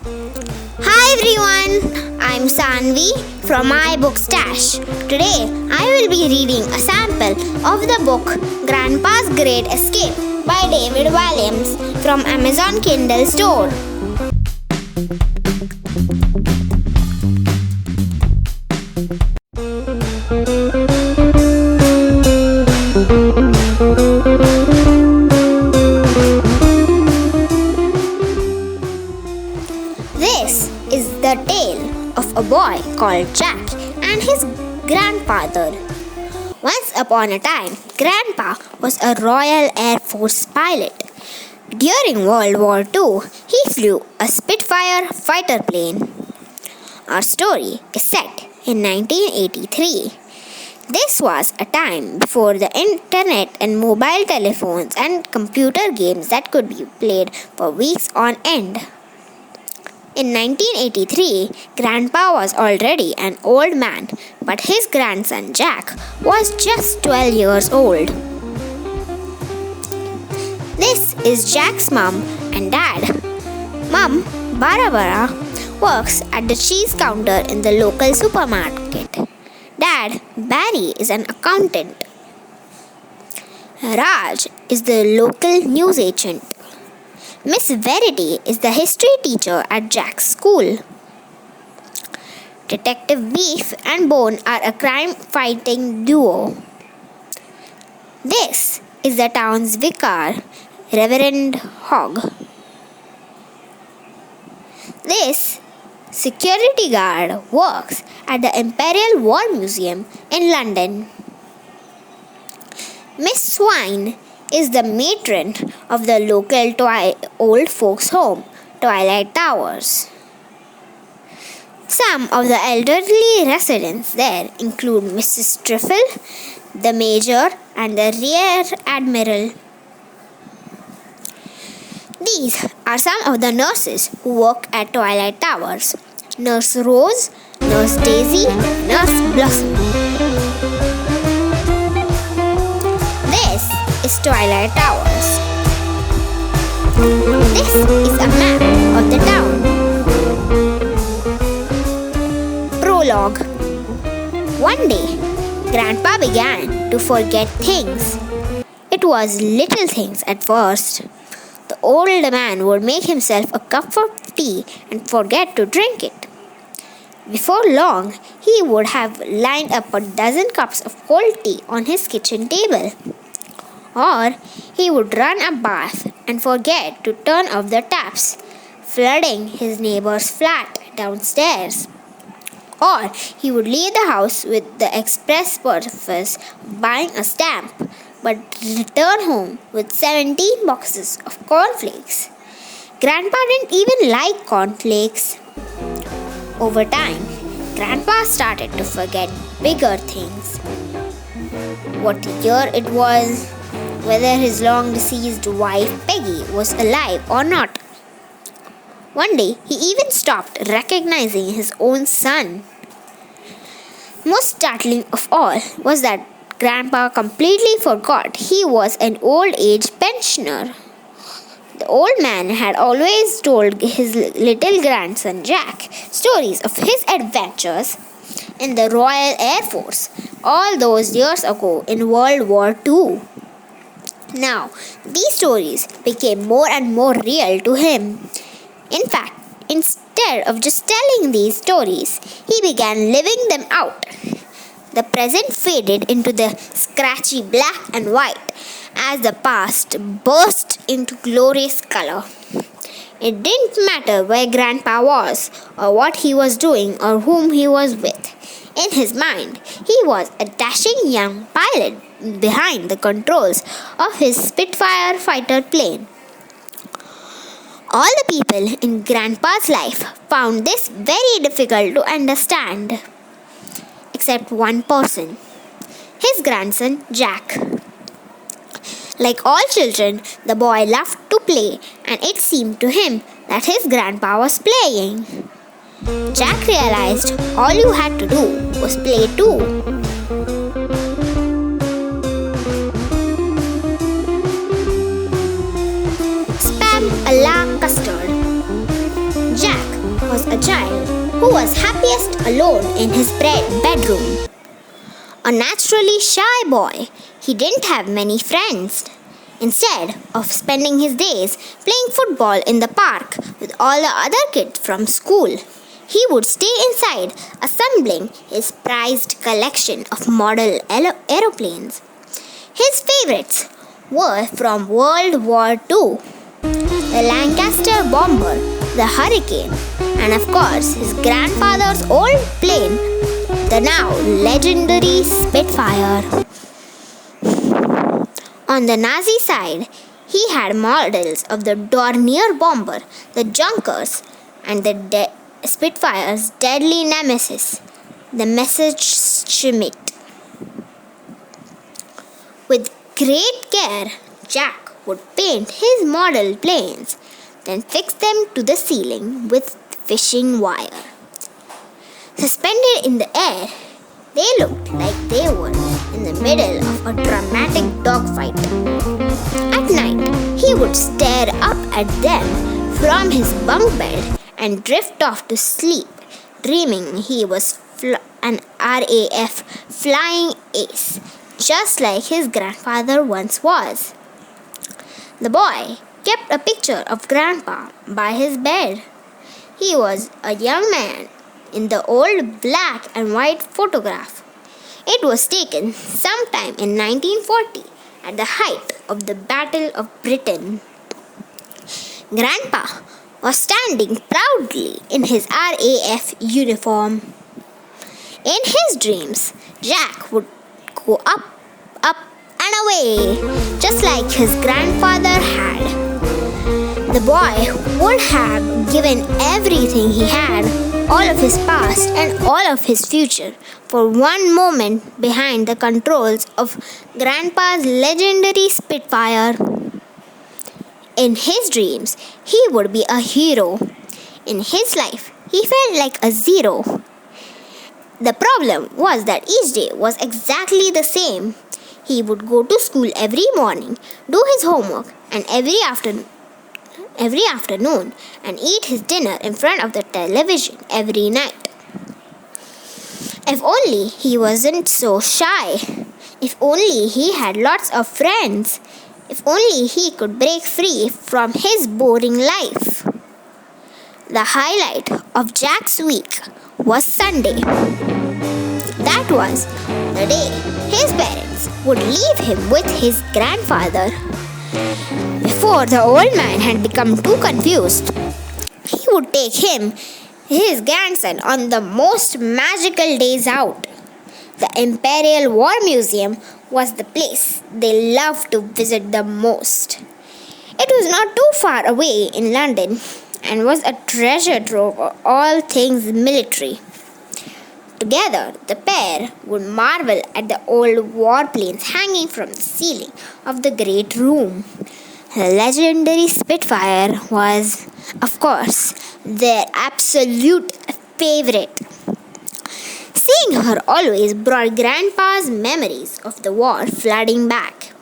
Hi everyone, I'm Sanvi from mybookstash. Today I will be reading a sample of the book Grandpa's Great Escape by David Walliams from Amazon Kindle store. This is the tale of a boy called Jack and his grandfather. Once upon a time, Grandpa was a Royal Air Force pilot. During World War II, he flew a Spitfire fighter plane. Our story is set in 1983. This was a time before the internet and mobile telephones and computer games that could be played for weeks on end. In 1983, Grandpa was already an old man, but his grandson Jack was just 12 years old. This is Jack's mom and dad. Mom, Barbara, works at the cheese counter in the local supermarket. Dad, Barry, is an accountant. Raj is the local news agent. Miss Verity is the history teacher at Jack's school. Detective Beef and Bone are a crime-fighting duo. This is the town's vicar, Reverend Hogg. This security guard works at the Imperial War Museum in London. Miss Swine is the matron of the local old folks' home, Twilight Towers. Some of the elderly residents there include Mrs. Trifle, the Major, and the Rear Admiral. These are some of the nurses who work at Twilight Towers: Nurse Rose, Nurse Daisy, Nurse Blossom. This is Twilight Towers. This is a map of the town. Prologue. One day, Grandpa began to forget things. It was little things at first. The old man would make himself a cup of tea and forget to drink it. Before long, he would have lined up a dozen cups of cold tea on his kitchen table. Or he would run a bath and forget to turn off the taps, flooding his neighbor's flat downstairs. Or he would leave the house with the express purpose of buying a stamp, but return home with 17 boxes of cornflakes. Grandpa didn't even like cornflakes. Over time, Grandpa started to forget bigger things. What year it was, whether his long-deceased wife Peggy was alive or not. One day, he even stopped recognizing his own son. Most startling of all was that Grandpa completely forgot he was an old-age pensioner. The old man had always told his little grandson Jack stories of his adventures in the Royal Air Force all those years ago in World War II. Now, these stories became more and more real to him. In fact, instead of just telling these stories, he began living them out. The present faded into the scratchy black and white as the past burst into glorious color. It didn't matter where Grandpa was, or what he was doing, or whom he was with. In his mind, he was a dashing young pilot behind the controls of his Spitfire fighter plane. All the people in Grandpa's life found this very difficult to understand, except one person, his grandson Jack. Like all children, the boy loved to play, and it seemed to him that his grandpa was playing. Jack realized all you had to do was play too. Spam a la custard. Jack was a child who was happiest alone in his bedroom. A naturally shy boy, he didn't have many friends. Instead of spending his days playing football in the park with all the other kids from school, he would stay inside assembling his prized collection of model aeroplanes. His favorites were from World War II, the Lancaster bomber, the Hurricane, and of course his grandfather's old plane, the now legendary Spitfire. On the Nazi side, he had models of the Dornier bomber, the Junkers, and the Spitfire's deadly nemesis, the Messerschmitt. With great care, Jack would paint his model planes, then fix them to the ceiling with fishing wire. Suspended in the air, they looked like they were in the middle of a dramatic dogfight. At night, he would stare up at them from his bunk bed and drift off to sleep, dreaming he was an RAF flying ace, just like his grandfather once was. The boy kept a picture of Grandpa by his bed. He was a young man in the old black and white photograph. It was taken sometime in 1940 at the height of the Battle of Britain. Grandpa was standing proudly in his RAF uniform. In his dreams, Jack would go up, up, and away, just like his grandfather had. The boy would have given everything he had, all of his past and all of his future, for one moment behind the controls of Grandpa's legendary Spitfire. In his dreams, he would be a hero. In his life, he felt like a zero. The problem was that each day was exactly the same. He would go to school every morning, do his homework, and every afternoon, and eat his dinner in front of the television every night. If only he wasn't so shy. If only he had lots of friends. If only he could break free from his boring life. The highlight of Jack's week was Sunday. That was the day his parents would leave him with his grandfather. Before the old man had become too confused, he would take his grandson on the most magical days out. The Imperial War Museum was the place they loved to visit the most. It was not too far away in London and was a treasure trove of all things military. Together, the pair would marvel at the old warplanes hanging from the ceiling of the great room. The legendary Spitfire was, of course, their absolute favorite. Seeing her always brought Grandpa's memories of the war flooding back.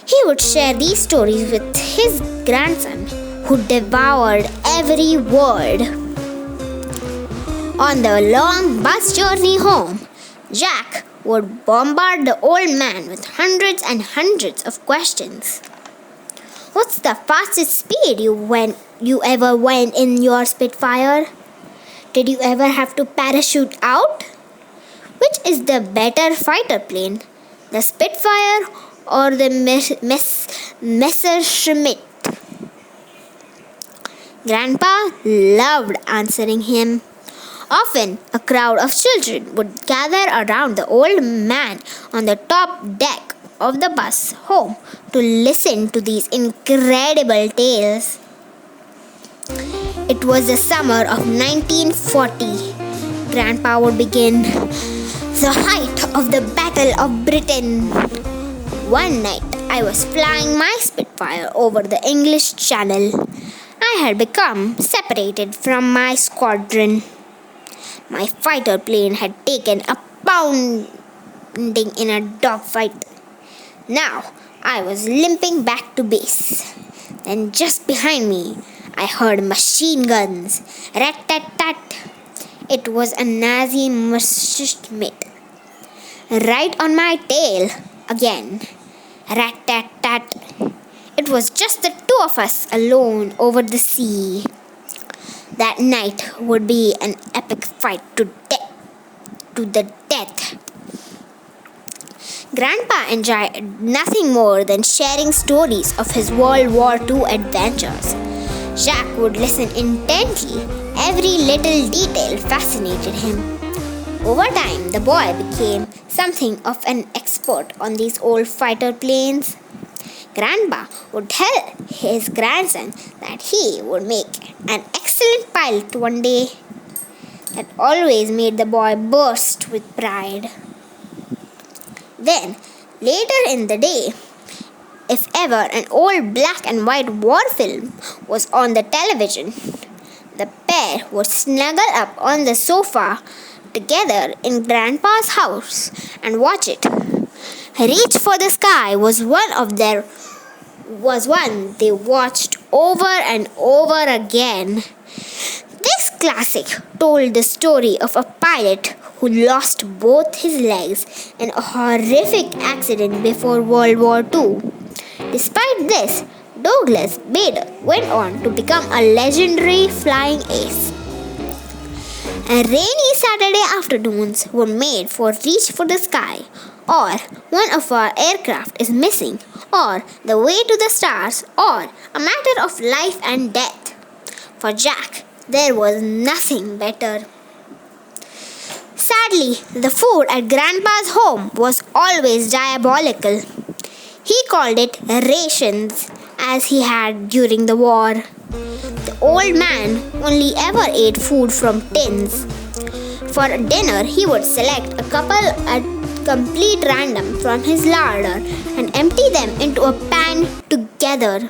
He would share these stories with his grandson, who devoured every word. On the long bus journey home, Jack would bombard the old man with hundreds and hundreds of questions. What's the fastest speed you ever went in your Spitfire? Did you ever have to parachute out? Which is the better fighter plane, the Spitfire or the Messerschmitt? Grandpa loved answering him. Often, a crowd of children would gather around the old man on the top deck of the bus home to listen to these incredible tales. It was the summer of 1940. Grandpa would begin. The height of the Battle of Britain. One night, I was flying my Spitfire over the English Channel. I had become separated from my squadron. My fighter plane had taken a pounding in a dogfight. Now, I was limping back to base. Then just behind me, I heard machine guns. Rat-tat-tat. It was a Nazi messerschmitt. Right on my tail again. Rat-tat-tat. It was just the two of us alone over the sea. That night would be an epic fight to the death. Grandpa enjoyed nothing more than sharing stories of his World War II adventures. Jack would listen intently. Every little detail fascinated him. Over time, the boy became something of an expert on these old fighter planes. Grandpa would tell his grandson that he would make an excellent pilot one day. That always made the boy burst with pride. Then, later in the day, if ever an old black and white war film was on the television, the pair would snuggle up on the sofa together in Grandpa's house and watch it. Reach for the Sky was one they watched over and over again. This classic told the story of a pilot who lost both his legs in a horrific accident before World War II. Despite this, Douglas Bader went on to become a legendary flying ace. Rainy Saturday afternoons were made for Reach for the Sky, or one of our aircraft is missing, or The Way to the Stars, or A Matter of Life and Death. For Jack, there was nothing better. Sadly, the food at Grandpa's home was always diabolical. He called it rations, as he had during the war. The old man only ever ate food from tins. For dinner, he would select a couple at complete random from his larder and empty them into a pan together.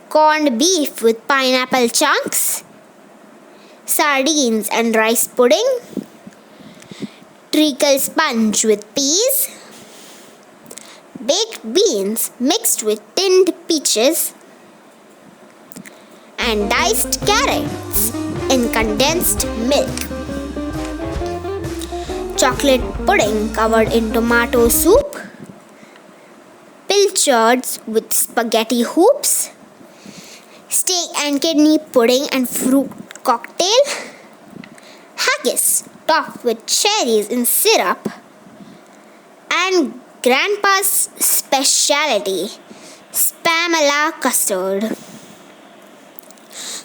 Corned beef with pineapple chunks, sardines and rice pudding, treacle sponge with peas, baked beans mixed with tinned peaches, and diced carrots in condensed milk. Chocolate pudding covered in tomato soup, pilchards with spaghetti hoops, steak and kidney pudding and fruit cocktail, haggis topped with cherries in syrup, and Grandpa's specialty, spam a la custard.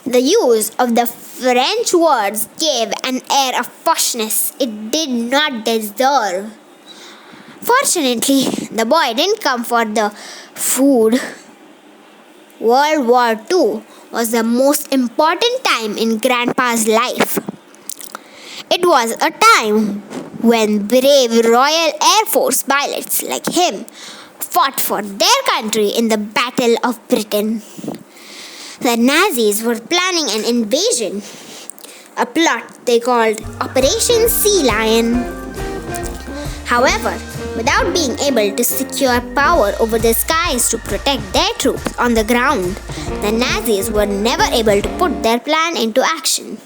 The use of the French words gave an air of poshness it did not deserve. Fortunately, the boy didn't come for the food. World War II was the most important time in Grandpa's life. It was a time when brave Royal Air Force pilots like him fought for their country in the Battle of Britain. The Nazis were planning an invasion, a plot they called Operation Sea Lion. However, without being able to secure power over the skies to protect their troops on the ground, the Nazis were never able to put their plan into action.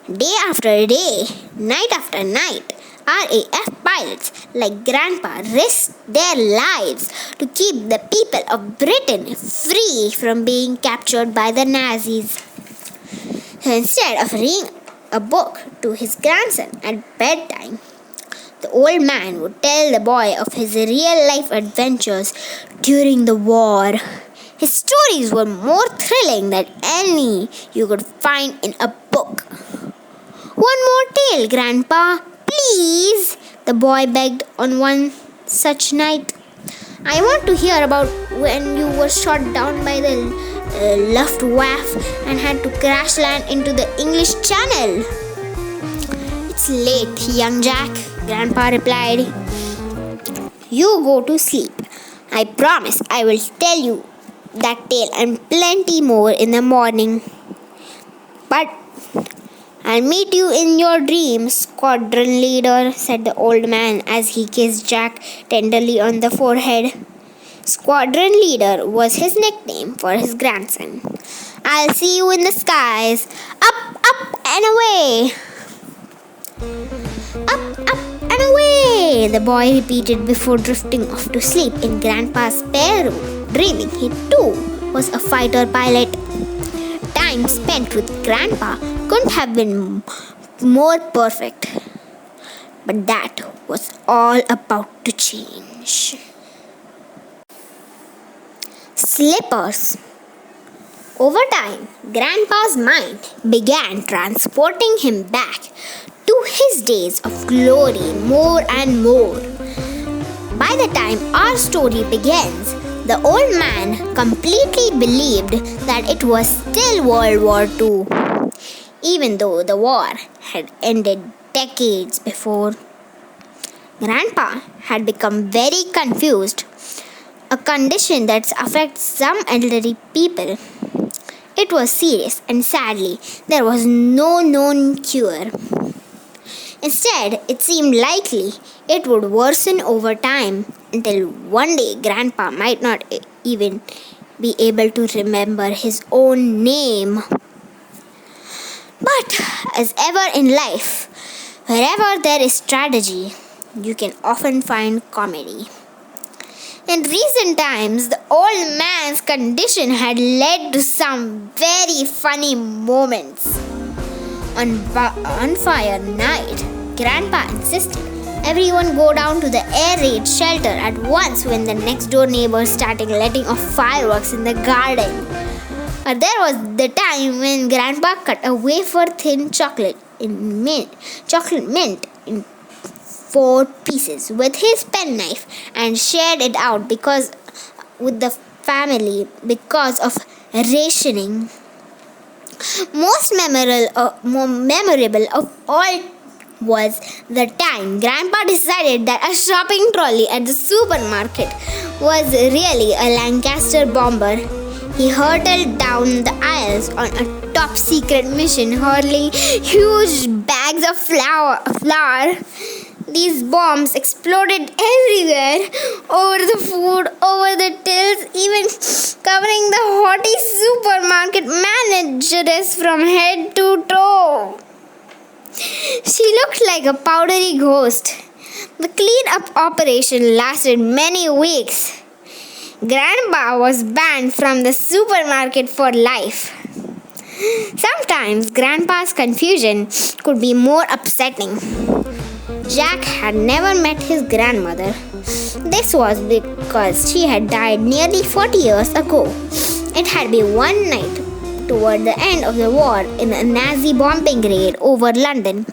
Day after day, night after night, RAF pilots like Grandpa risked their lives to keep the people of Britain free from being captured by the Nazis. So instead of reading a book to his grandson at bedtime, the old man would tell the boy of his real-life adventures during the war. His stories were more thrilling than any you could find in a book. "One more tale, Grandpa, please," the boy begged on one such night. "I want to hear about when you were shot down by the Luftwaffe and had to crash land into the English Channel." "It's late, young Jack," Grandpa replied. "You go to sleep. I promise I will tell you that tale and plenty more in the morning. But I'll meet you in your dreams, squadron leader," said the old man as he kissed Jack tenderly on the forehead. Squadron leader was his nickname for his grandson. I'll see you in the skies. Up, up, and away. Up, and away, the boy repeated before drifting off to sleep in Grandpa's spare room, dreaming he too was a fighter pilot. Time spent with Grandpa couldn't have been more perfect. But that was all about to change. Slippers. Over time, Grandpa's mind began transporting him back to his days of glory more and more. By the time our story begins, the old man completely believed that it was still World War II, even though the war had ended decades before. Grandpa had become very confused, a condition that affects some elderly people. It was serious and sadly, there was no known cure. Instead, it seemed likely it would worsen over time until one day Grandpa might not even be able to remember his own name. But as ever in life, wherever there is tragedy, you can often find comedy. In recent times, the old man's condition had led to some very funny moments. On fire night, Grandpa insisted everyone go down to the air raid shelter at once when the next door neighbors started letting off fireworks in the garden. There was the time when Grandpa cut a wafer-thin chocolate mint in 4 pieces with his penknife and shared it out with the family because of rationing. Most memorable of all was the time Grandpa decided that a shopping trolley at the supermarket was really a Lancaster bomber. He hurtled down the aisles on a top-secret mission, hurling huge bags of flour. These bombs exploded everywhere, over the food, over the tills, even covering the haughty supermarket manageress from head to toe. She looked like a powdery ghost. The clean-up operation lasted many weeks. Grandpa was banned from the supermarket for life. Sometimes Grandpa's confusion could be more upsetting. Jack had never met his grandmother. This was because she had died nearly 40 years ago. It had been one night toward the end of the war in a Nazi bombing raid over London.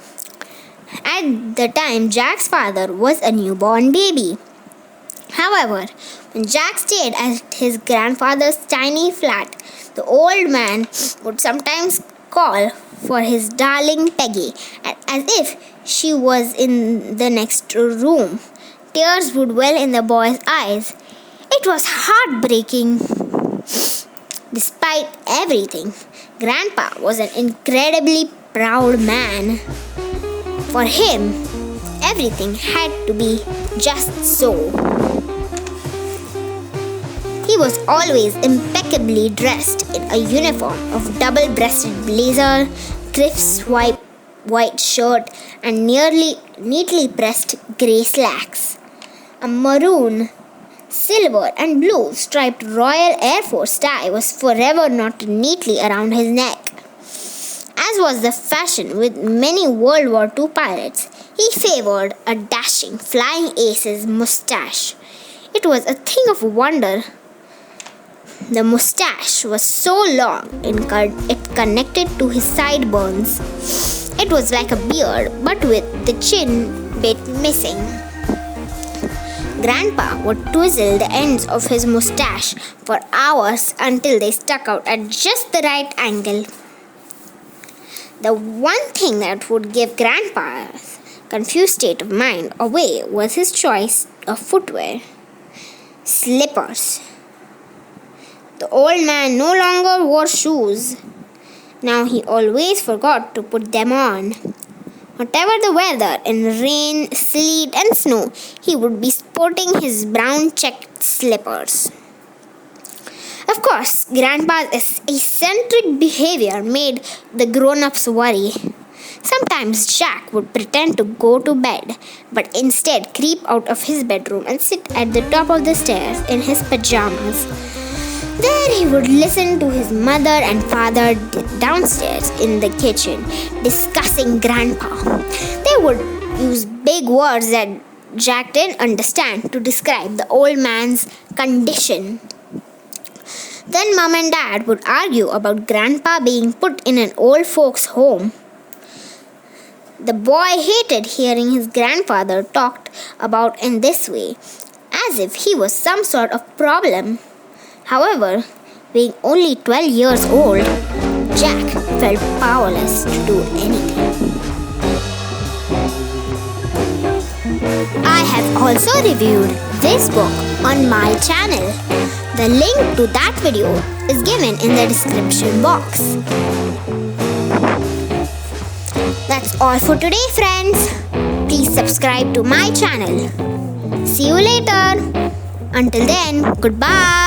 At the time, Jack's father was a newborn baby. However, when Jack stayed at his grandfather's tiny flat, the old man would sometimes call for his darling Peggy, as if she was in the next room. Tears would well in the boy's eyes. It was heartbreaking. Despite everything, Grandpa was an incredibly proud man. For him, everything had to be just so. He was always impeccably dressed in a uniform of double-breasted blazer, crisp white shirt, and neatly pressed grey slacks. A maroon, silver, and blue striped Royal Air Force tie was forever knotted neatly around his neck. As was the fashion with many World War II pilots, he favored a dashing flying ace's mustache. It was a thing of wonder. The mustache was so long it connected to his sideburns. It was like a beard, but with the chin bit missing. Grandpa would twizzle the ends of his mustache for hours until they stuck out at just the right angle. The one thing that would give Grandpa's confused state of mind away was his choice of footwear. Slippers. The old man no longer wore shoes. Now he always forgot to put them on. Whatever the weather, in rain, sleet, and snow, he would be sporting his brown checked slippers. Of course, Grandpa's eccentric behavior made the grown-ups worry. Sometimes Jack would pretend to go to bed, but instead creep out of his bedroom and sit at the top of the stairs in his pajamas. There he would listen to his mother and father downstairs in the kitchen discussing Grandpa. They would use big words that Jack didn't understand to describe the old man's condition. Then Mom and Dad would argue about Grandpa being put in an old folks' home. The boy hated hearing his grandfather talked about in this way, as if he was some sort of problem. However, being only 12 years old, Jack felt powerless to do anything. I have also reviewed this book on my channel. The link to that video is given in the description box. That's all for today, friends. Please subscribe to my channel. See you later. Until then, goodbye.